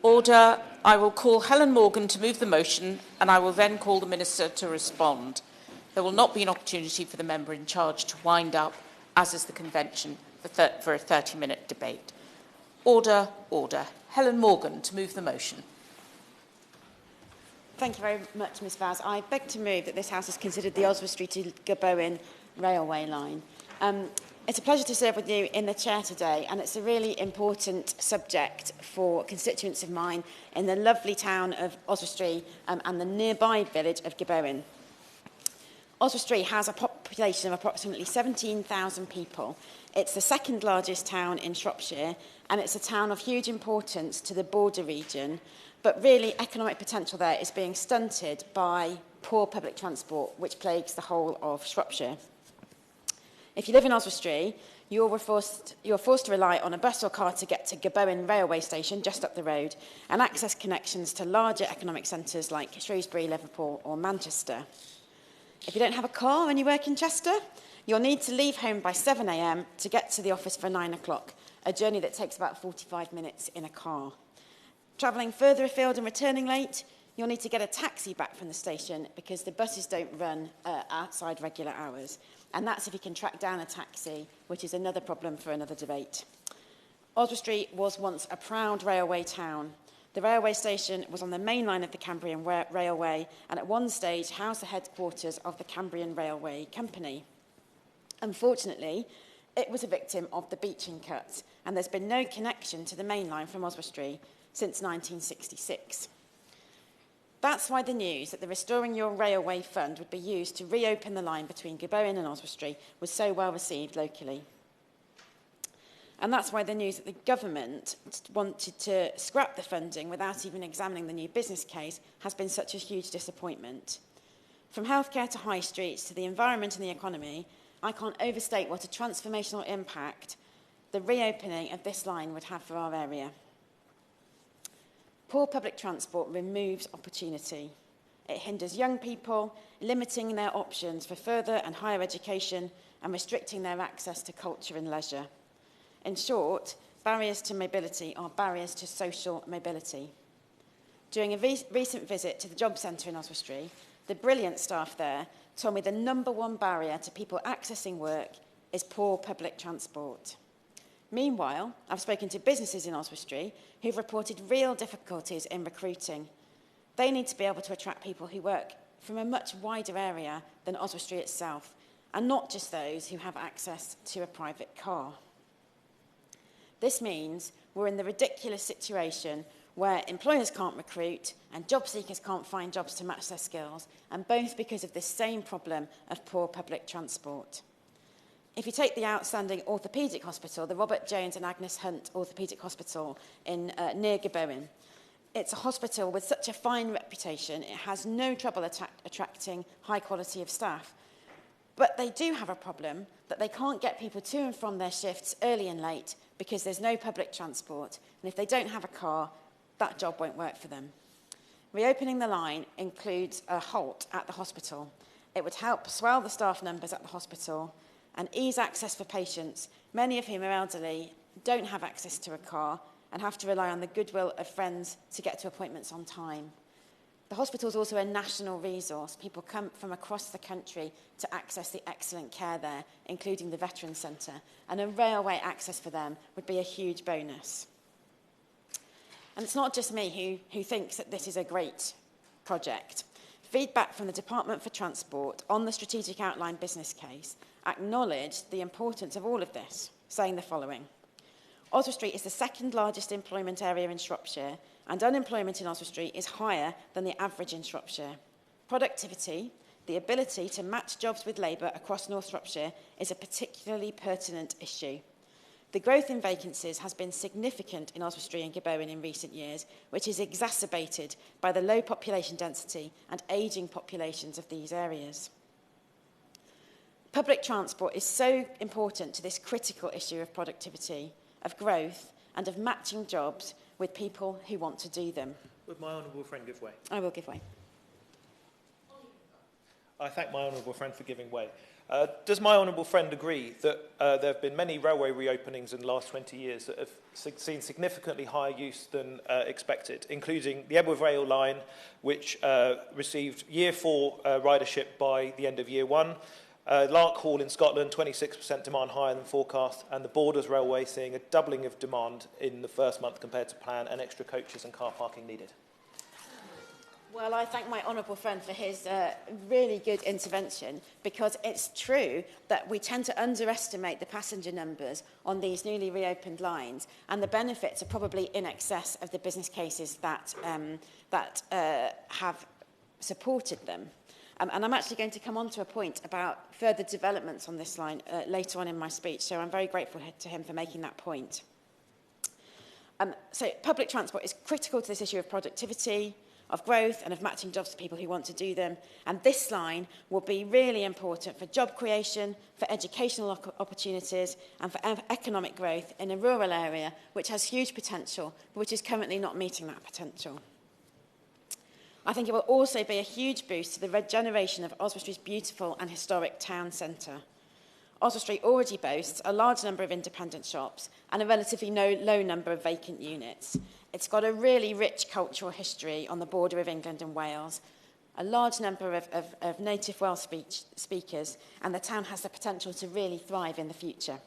Order. I will call Helen Morgan to move the motion, and I will then call the Minister to respond. There will not be an opportunity for the member in charge to wind up, as is the convention, for a 30-minute debate. Order, order. Helen Morgan to move the motion. Thank you very much, Ms Vaz. I beg to move that this House has considered the Oswestry to Gobowen railway line. It's a pleasure to serve with you in the chair today, and it's a really important subject for constituents of mine in the lovely town of Oswestry and the nearby village of Gobowen. Oswestry has a population of approximately 17,000 people. It's the second largest town in Shropshire, and it's a town of huge importance to the border region, but really economic potential there is being stunted by poor public transport, which plagues the whole of Shropshire. If you live in Oswestry, you're forced to rely on a bus or car to get to Gobowen railway station just up the road and access connections to larger economic centres like Shrewsbury, Liverpool or Manchester. If you don't have a car and you work in Chester, you'll need to leave home by 7 a.m. to get to the office for 9 o'clock, a journey that takes about 45 minutes in a car. Travelling further afield and returning late, you'll need to get a taxi back from the station because the buses don't run outside regular hours. And that's if you can track down a taxi, which is another problem for another debate. Oswestry was once a proud railway town. The railway station was on the main line of the Cambrian Railway and at one stage housed the headquarters of the Cambrian Railway Company. Unfortunately, it was a victim of the beaching cut, and there's been no connection to the main line from Oswestry since 1966. That's why the news that the Restoring Your Railway Fund would be used to reopen the line between Gobowen and Oswestry was so well received locally. And that's why the news that the government wanted to scrap the funding without even examining the new business case has been such a huge disappointment. From healthcare to high streets to the environment and the economy, I can't overstate what a transformational impact the reopening of this line would have for our area. Poor public transport removes opportunity. It hinders young people, limiting their options for further and higher education and restricting their access to culture and leisure. In short, barriers to mobility are barriers to social mobility. During a recent visit to the job centre in Oswestry, the brilliant staff there told me the #1 barrier to people accessing work is poor public transport. Meanwhile, I've spoken to businesses in Oswestry who've reported real difficulties in recruiting. They need to be able to attract people who work from a much wider area than Oswestry itself, and not just those who have access to a private car. This means we're in the ridiculous situation where employers can't recruit and job seekers can't find jobs to match their skills, and both because of this same problem of poor public transport. If you take the outstanding orthopaedic hospital, the Robert Jones and Agnes Hunt Orthopaedic Hospital in near Gobowen, it's a hospital with such a fine reputation, it has no trouble attracting high quality of staff. But they do have a problem that they can't get people to and from their shifts early and late because there's no public transport. And if they don't have a car, that job won't work for them. Reopening the line includes a halt at the hospital. It would help swell the staff numbers at the hospital and ease access for patients, many of whom are elderly, don't have access to a car and have to rely on the goodwill of friends to get to appointments on time. The hospital is also a national resource. People come from across the country to access the excellent care there, including the Veterans Centre, and a railway access for them would be a huge bonus. And it's not just me who thinks that this is a great project. Feedback from the Department for Transport on the strategic outline business case acknowledged the importance of all of this, saying the following. Oswestry is the second largest employment area in Shropshire, and unemployment in Oswestry is higher than the average in Shropshire. Productivity, the ability to match jobs with labour across North Shropshire, is a particularly pertinent issue. The growth in vacancies has been significant in Oswestry and Gobowen in recent years, which is exacerbated by the low population density and ageing populations of these areas. Public transport is so important to this critical issue of productivity, of growth, and of matching jobs with people who want to do them. Would my honourable friend give way? I will give way. I thank my honourable friend for giving way. Does my honourable friend agree that there have been many railway reopenings in the last 20 years that have seen significantly higher use than expected, including the Ebworth Rail line, which received year 4 ridership by the end of year 1, Lark Hall in Scotland, 26% demand higher than forecast, and the Borders Railway seeing a doubling of demand in the first month compared to plan, and extra coaches and car parking needed? Well, I thank my honourable friend for his really good intervention, because it's true that we tend to underestimate the passenger numbers on these newly reopened lines, and the benefits are probably in excess of the business cases that have supported them. And I'm actually going to come on to a point about further developments on this line later on in my speech, so I'm very grateful to him for making that point. So public transport is critical to this issue of productivity, of growth, and of matching jobs to people who want to do them. And this line will be really important for job creation, for educational opportunities, and for economic growth in a rural area which has huge potential, but which is currently not meeting that potential. I think it will also be a huge boost to the regeneration of Oswestry's beautiful and historic town centre. Oswestry already boasts a large number of independent shops and a relatively low number of vacant units. It's got a really rich cultural history on the border of England and Wales, a large number of native Welsh speakers, and the town has the potential to really thrive in the future.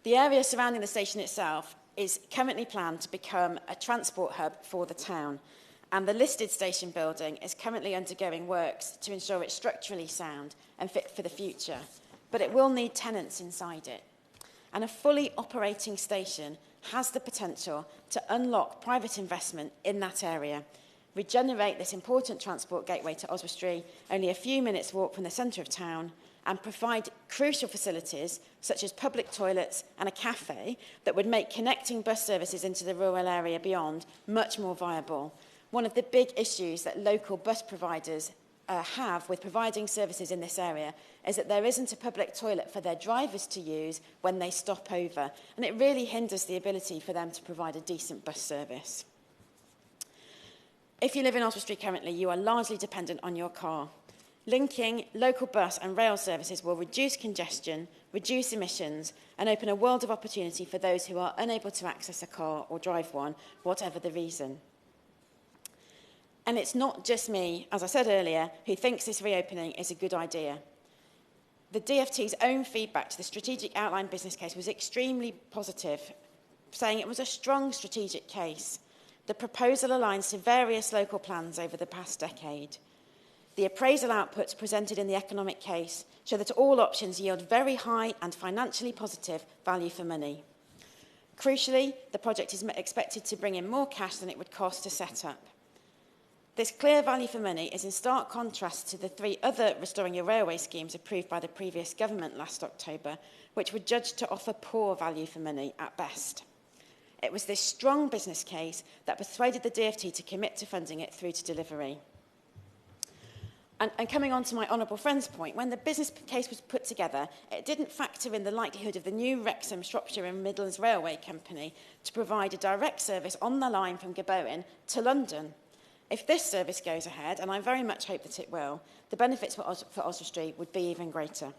The area surrounding the station itself is currently planned to become a transport hub for the town, and the listed station building is currently undergoing works to ensure it's structurally sound and fit for the future, but it will need tenants inside it. And a fully operating station has the potential to unlock private investment in that area, regenerate this important transport gateway to Oswestry, only a few minutes' walk from the centre of town, and provide crucial facilities such as public toilets and a cafe that would make connecting bus services into the rural area beyond much more viable. One of the big issues that local bus providers have with providing services in this area is that there isn't a public toilet for their drivers to use when they stop over, and it really hinders the ability for them to provide a decent bus service. If you live in Oswestry currently, you are largely dependent on your car. Linking local bus and rail services will reduce congestion, reduce emissions, and open a world of opportunity for those who are unable to access a car or drive one, whatever the reason. And it's not just me, as I said earlier, who thinks this reopening is a good idea. The DfT's own feedback to the strategic outline business case was extremely positive, saying it was a strong strategic case. The proposal aligns to various local plans over the past decade. The appraisal outputs presented in the economic case show that all options yield very high and financially positive value for money. Crucially, the project is expected to bring in more cash than it would cost to set up. This clear value for money is in stark contrast to the 3 other Restoring Your Railway schemes approved by the previous government last October, which were judged to offer poor value for money at best. It was this strong business case that persuaded the DfT to commit to funding it through to delivery. And coming on to my honourable friend's point, when the business case was put together, it didn't factor in the likelihood of the new Wrexham, Shropshire and Midlands Railway Company to provide a direct service on the line from Gobowen to London. If this service goes ahead, and I very much hope that it will, the benefits for Oswestry would be even greater.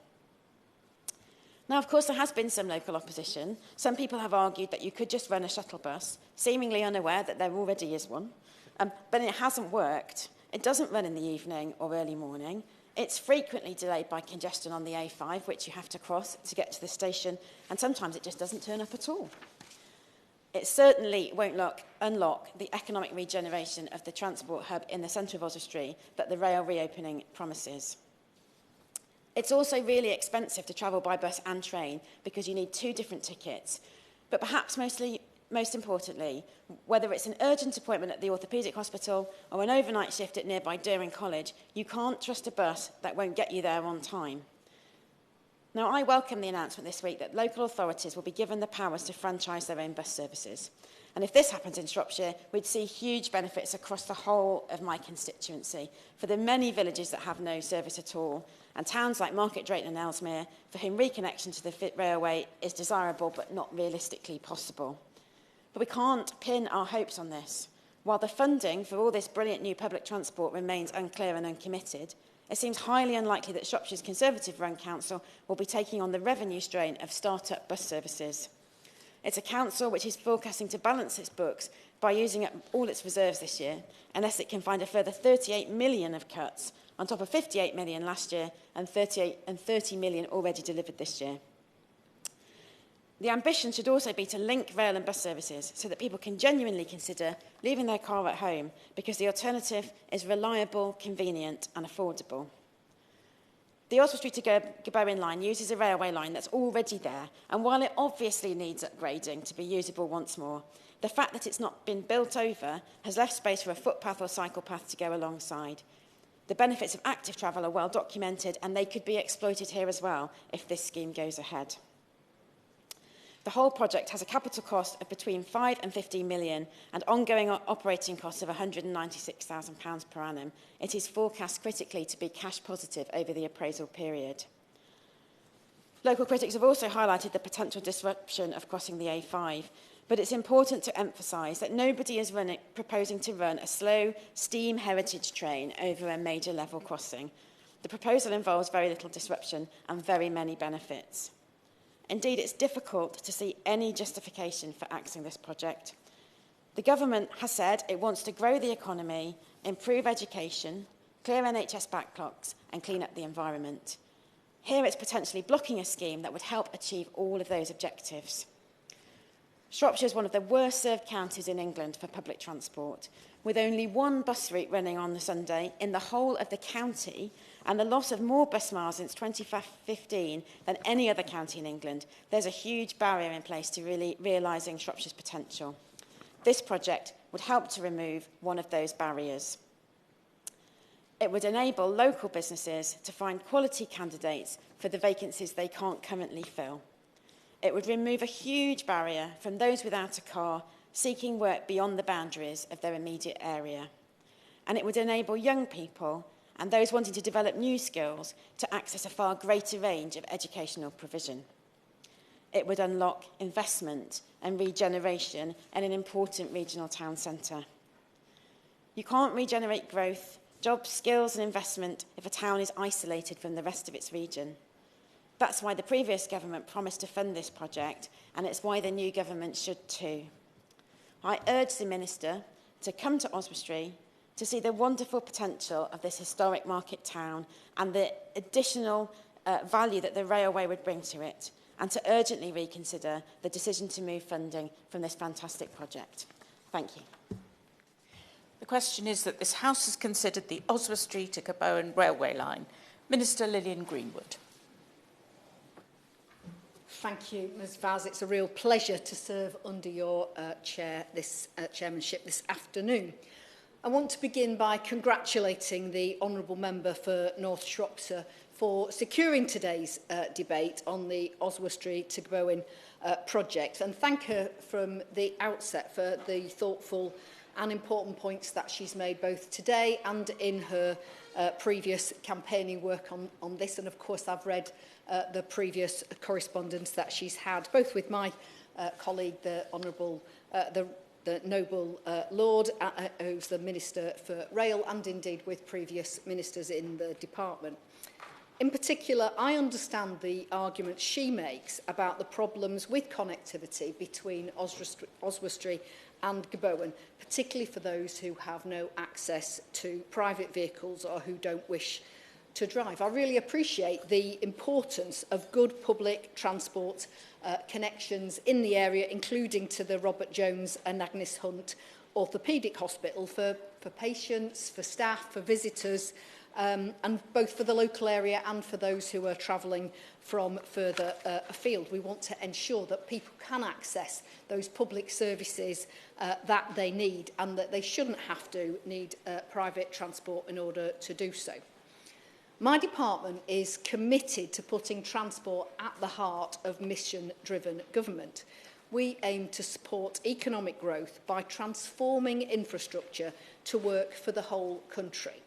Now, of course, there has been some local opposition. Some people have argued that you could just run a shuttle bus, seemingly unaware that there already is one, but it hasn't worked. It doesn't run in the evening or early morning. It's frequently delayed by congestion on the A5, which you have to cross to get to the station, and sometimes it just doesn't turn up at all. It certainly won't unlock the economic regeneration of the transport hub in the centre of Oswestry that the rail reopening promises. It's also really expensive to travel by bus and train because you need 2 different tickets. But perhaps most importantly, whether it's an urgent appointment at the orthopaedic hospital or an overnight shift at nearby Durham College, you can't trust a bus that won't get you there on time. Now, I welcome the announcement this week that local authorities will be given the powers to franchise their own bus services. And if this happens in Shropshire, we'd see huge benefits across the whole of my constituency for the many villages that have no service at all, and towns like Market Drayton and Ellesmere, for whom reconnection to the railway is desirable but not realistically possible. But we can't pin our hopes on this. While the funding for all this brilliant new public transport remains unclear and uncommitted, it seems highly unlikely that Shropshire's Conservative-run council will be taking on the revenue strain of start-up bus services. It's a council which is forecasting to balance its books by using up all its reserves this year, unless it can find a further 38 million of cuts, on top of 58 million last year and 30 million already delivered this year. The ambition should also be to link rail and bus services so that people can genuinely consider leaving their car at home, because the alternative is reliable, convenient and affordable. The Oswestry to Gobowen line uses a railway line that's already there, and while it obviously needs upgrading to be usable once more, the fact that it's not been built over has left space for a footpath or cycle path to go alongside. The benefits of active travel are well documented, and they could be exploited here as well if this scheme goes ahead. The whole project has a capital cost of between 5 and 15 million and ongoing operating costs of £196,000 per annum. It is forecast critically to be cash positive over the appraisal period. Local critics have also highlighted the potential disruption of crossing the A5, but it's important to emphasise that nobody is proposing to run a slow steam heritage train over a major level crossing. The proposal involves very little disruption and very many benefits. Indeed, it's difficult to see any justification for axing this project. The government has said it wants to grow the economy, improve education, clear NHS backlogs and clean up the environment. Here it's potentially blocking a scheme that would help achieve all of those objectives. Shropshire is one of the worst served counties in England for public transport, with only one bus route running on the Sunday in the whole of the county and the loss of more bus miles since 2015 than any other county in England. There's a huge barrier in place to really realising Shropshire's potential. This project would help to remove one of those barriers. It would enable local businesses to find quality candidates for the vacancies they can't currently fill. It would remove a huge barrier from those without a car seeking work beyond the boundaries of their immediate area. And it would enable young people and those wanting to develop new skills to access a far greater range of educational provision. It would unlock investment and regeneration in an important regional town centre. You can't regenerate growth, jobs, skills and investment if a town is isolated from the rest of its region. That's why the previous government promised to fund this project, and it's why the new government should too. I urge the Minister to come to Oswestry to see the wonderful potential of this historic market town and the additional value that the railway would bring to it, and to urgently reconsider the decision to move funding from this fantastic project. Thank you. The question is that this House has considered the Oswestry to Gobowen railway line. Minister Lillian Greenwood. Thank you, Ms Vaz. It's a real pleasure to serve under your chairmanship this afternoon. I want to begin by congratulating the Honourable Member for North Shropshire for securing today's debate on the Oswestry to Gobowen project, and thank her from the outset for the thoughtful and important points that she's made both today and in her previous campaigning work on this. And of course I've read the previous correspondence that she's had, both with my colleague, the Honourable, the Noble Lord, who's the Minister for Rail, and indeed with previous ministers in the department. In particular, I understand the argument she makes about the problems with connectivity between Oswestry and Gobowen, particularly for those who have no access to private vehicles or who don't wish to drive. I really appreciate the importance of good public transport connections in the area, including to the Robert Jones and Agnes Hunt Orthopaedic Hospital for patients, for staff, for visitors, and both for the local area and for those who are travelling from further afield. We want to ensure that people can access those public services that they need, and that they shouldn't have to need private transport in order to do so. My department is committed to putting transport at the heart of mission-driven government. We aim to support economic growth by transforming infrastructure to work for the whole country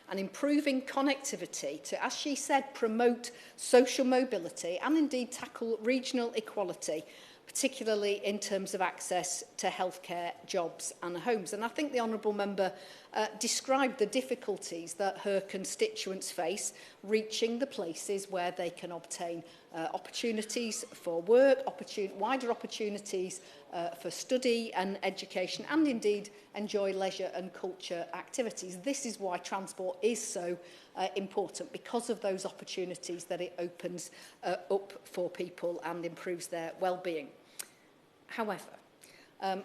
and improving connectivity to, as she said, promote social mobility and indeed tackle regional equality, particularly in terms of access to healthcare, jobs and homes. And I think the Honourable Member described the difficulties that her constituents face reaching the places where they can obtain opportunities for work, wider opportunities for study and education, and indeed enjoy leisure and culture activities. This is why transport is so important, because of those opportunities that it opens up for people and improves their well-being. However,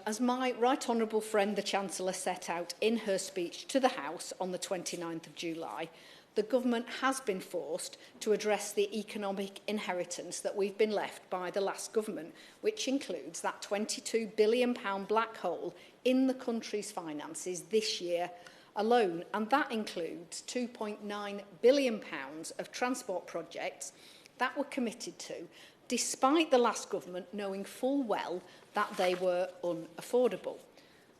as my right honourable friend, the Chancellor, set out in her speech to the House on the 29th of July, the government has been forced to address the economic inheritance that we've been left by the last government, which includes that £22 billion black hole in the country's finances this year alone. And that includes £2.9 billion of transport projects that were committed to, despite the last government knowing full well that they were unaffordable.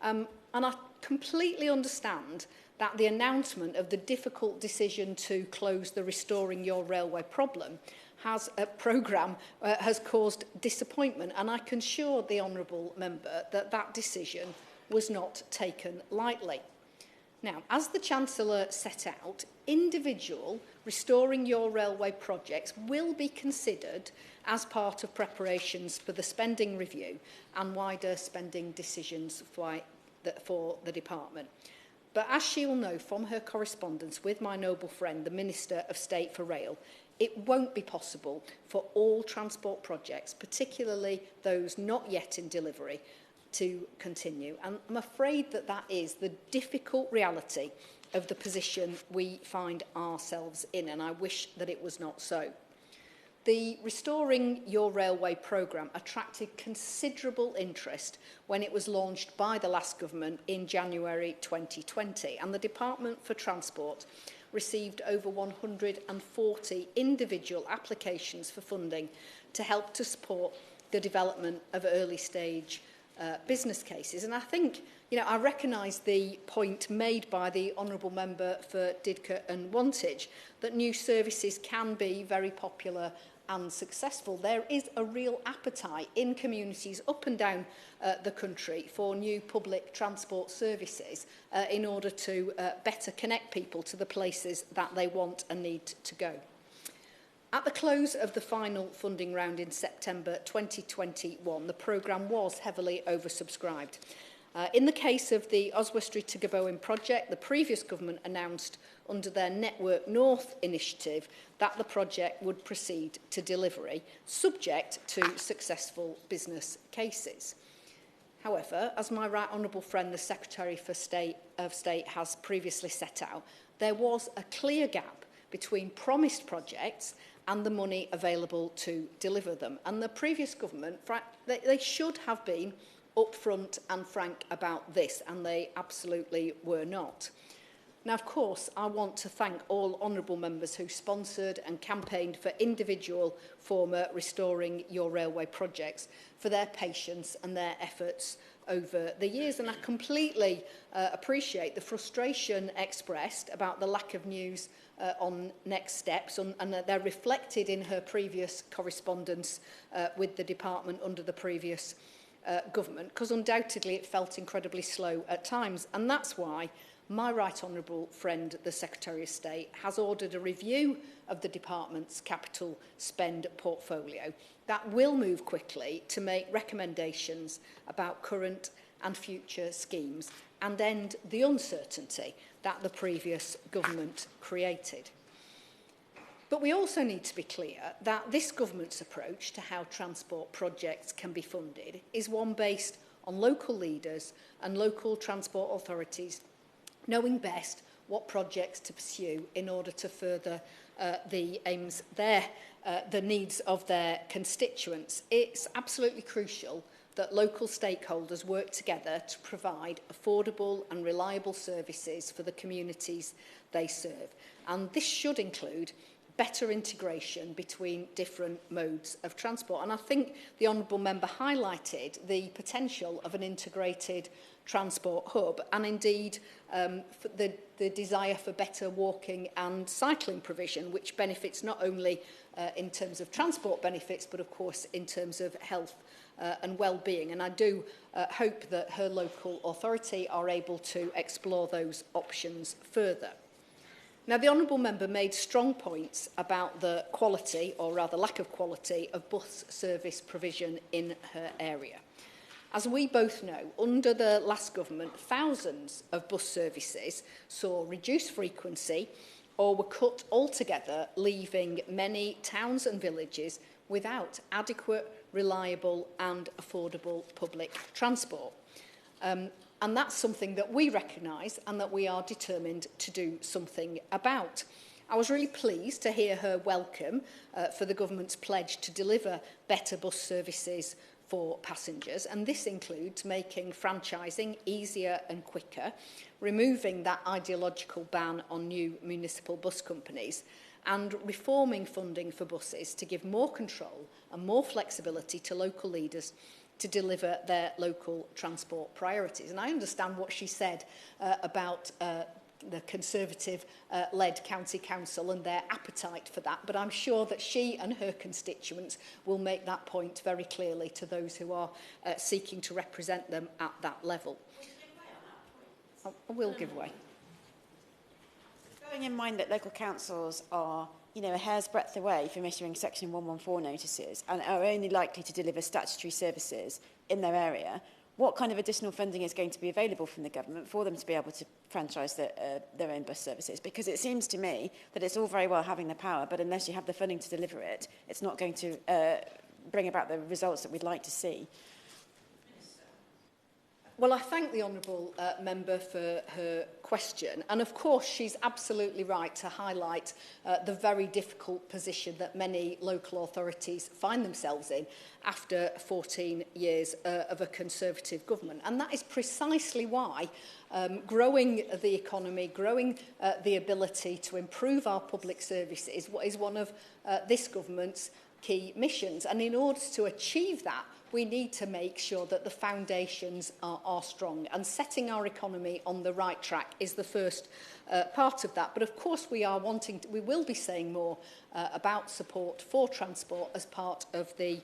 And I completely understand that the announcement of the difficult decision to close the Restoring Your Railway programme has caused disappointment, and I can assure the honourable member that that decision was not taken lightly. Now, as the Chancellor set out, individual Restoring Your Railway projects will be considered as part of preparations for the spending review and wider spending decisions for the department. But as she will know from her correspondence with my noble friend, the Minister of State for Rail, it won't be possible for all transport projects, particularly those not yet in delivery, to continue. And I'm afraid that that is the difficult reality of the position we find ourselves in, and I wish that it was not so. The Restoring Your Railway programme attracted considerable interest when it was launched by the last government in January 2020, and the Department for Transport received over 140 individual applications for funding to help to support the development of early stage business cases. And I think, I recognise the point made by the Honourable Member for Didcot and Wantage that new services can be very popular and successful. There is a real appetite in communities up and down the country for new public transport services in order to better connect people to the places that they want and need to go. At the close of the final funding round in September 2021, the programme was heavily oversubscribed. In the case of the Oswestry to Gobowen project, the previous government announced under their Network North initiative that the project would proceed to delivery, subject to successful business cases. However, as my right honourable friend, the Secretary for State has previously set out, there was a clear gap between promised projects and the money available to deliver them. And the previous government, they should have been upfront and frank about this, and they absolutely were not. Now, of course, I want to thank all honourable members who sponsored and campaigned for individual former Restoring Your Railway projects for their patience and their efforts over the years. And I completely appreciate the frustration expressed about the lack of news on next steps, and they're reflected in her previous correspondence with the department under the previous government, because undoubtedly it felt incredibly slow at times. And that's why my right honourable friend, the Secretary of State, has ordered a review of the department's capital spend portfolio that will move quickly to make recommendations about current and future schemes and end the uncertainty that the previous government created. But we also need to be clear that this government's approach to how transport projects can be funded is one based on local leaders and local transport authorities knowing best what projects to pursue in order to further the aims the needs of their constituents. It's absolutely crucial that local stakeholders work together to provide affordable and reliable services for the communities they serve. And this should include better integration between different modes of transport. And I think the Honourable Member highlighted the potential of an integrated transport hub, and indeed the desire for better walking and cycling provision, which benefits not only in terms of transport benefits, but of course in terms of health and well-being. And I do hope that her local authority are able to explore those options further. Now, the Honourable Member made strong points about the quality, or rather lack of quality, of bus service provision in her area. As we both know, under the last government, thousands of bus services saw reduced frequency or were cut altogether, leaving many towns and villages without adequate, reliable and affordable public transport. And that's something that we recognise and that we are determined to do something about. I was really pleased to hear her welcome for the government's pledge to deliver better bus services for passengers, and this includes making franchising easier and quicker, removing that ideological ban on new municipal bus companies, and reforming funding for buses to give more control and more flexibility to local leaders to deliver their local transport priorities. And I understand what she said about the Conservative-led County Council and their appetite for that, but I'm sure that she and her constituents will make that point very clearly to those who are seeking to represent them at that level. I will give way. Bearing in mind that local councils are, a hair's breadth away from issuing Section 114 notices and are only likely to deliver statutory services in their area, what kind of additional funding is going to be available from the government for them to be able to franchise their own bus services? Because it seems to me that it's all very well having the power, but unless you have the funding to deliver it, it's not going to bring about the results that we'd like to see. Well, I thank the Honourable Member for her question. And of course, she's absolutely right to highlight the very difficult position that many local authorities find themselves in after 14 years of a Conservative government. And that is precisely why growing the economy, growing the ability to improve our public services is one of this government's key missions. And in order to achieve that, we need to make sure that the foundations are strong, and setting our economy on the right track is the first part of that. But of course we will be saying more about support for transport as part of the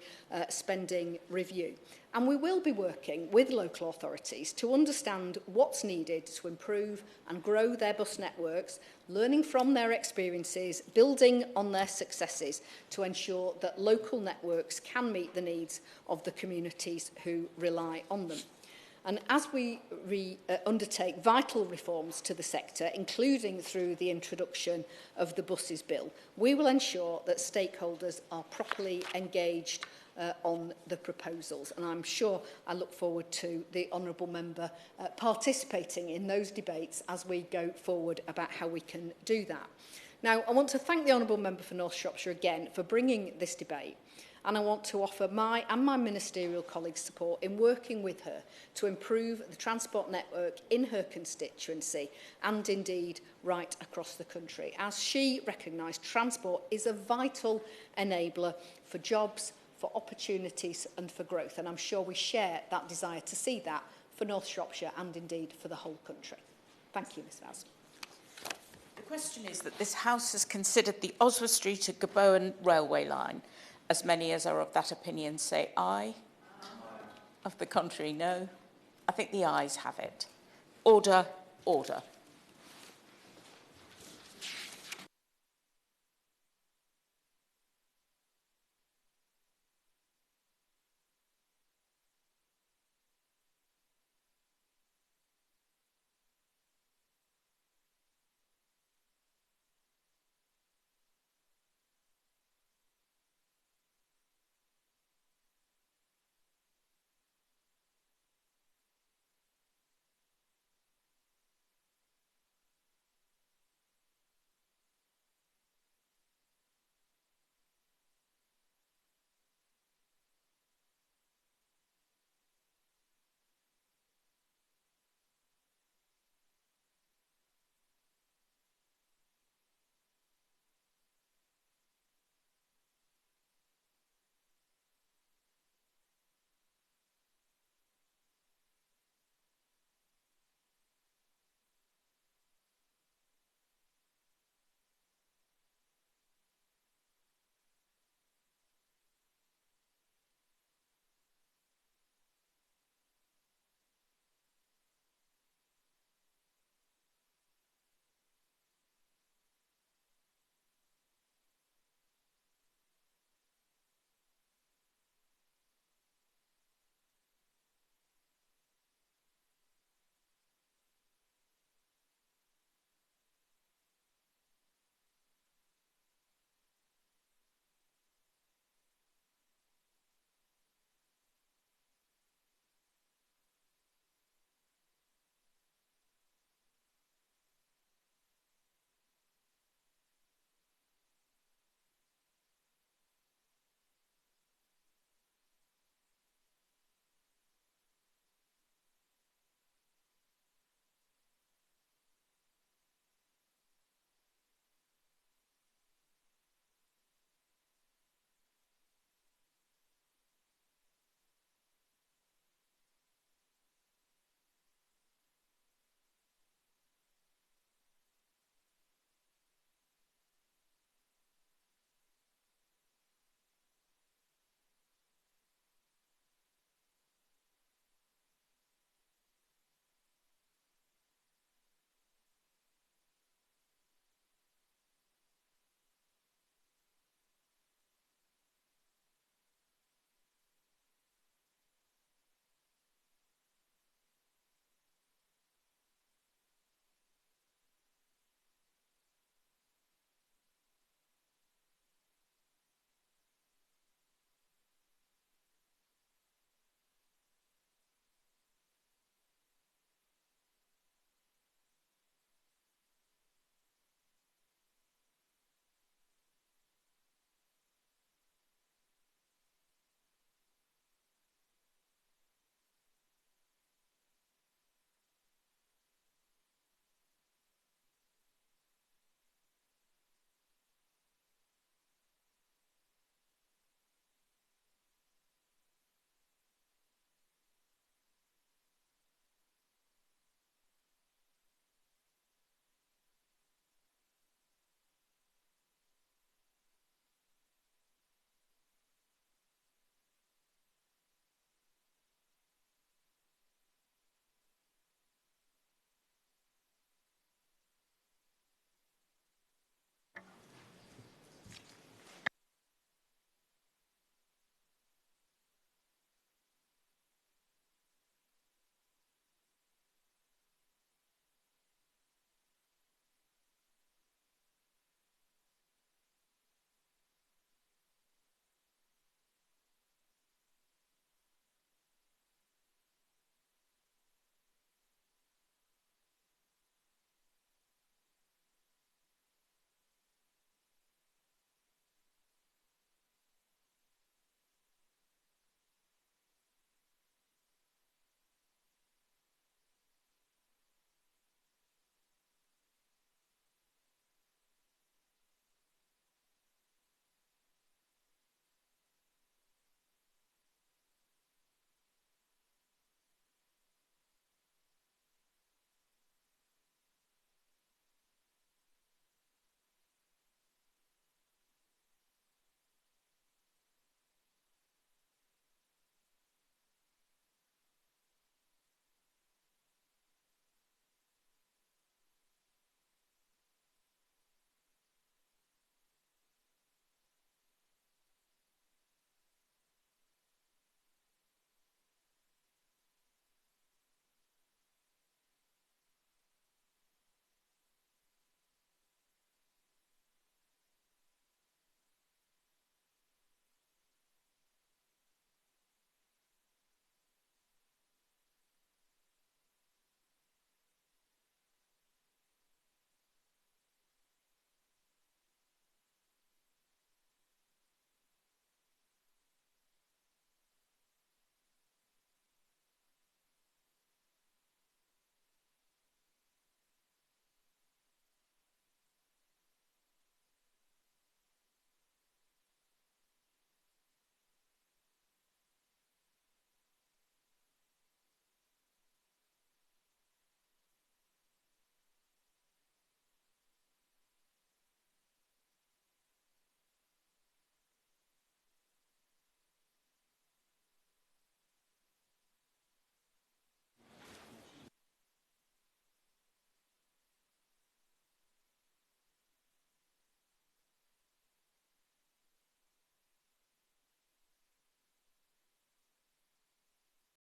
spending review. And we will be working with local authorities to understand what's needed to improve and grow their bus networks, learning from their experiences, building on their successes to ensure that local networks can meet the needs of the communities who rely on them. And as we undertake vital reforms to the sector, including through the introduction of the Buses Bill, we will ensure that stakeholders are properly engaged on the proposals. And I'm sure I look forward to the Honourable Member participating in those debates as we go forward about how we can do that. Now, I want to thank the Honourable Member for North Shropshire again for bringing this debate. And I want to offer my and my ministerial colleagues' support in working with her to improve the transport network in her constituency and indeed right across the country. As she recognised, transport is a vital enabler for jobs, for opportunities and for growth. And I'm sure we share that desire to see that for North Shropshire and indeed for the whole country. Thank you, Ms Vaz. The question is that this House has considered the Oswestry to Gobowen railway line. As many as are of that opinion say aye. Of the contrary, no. I think the ayes have it. Order, order.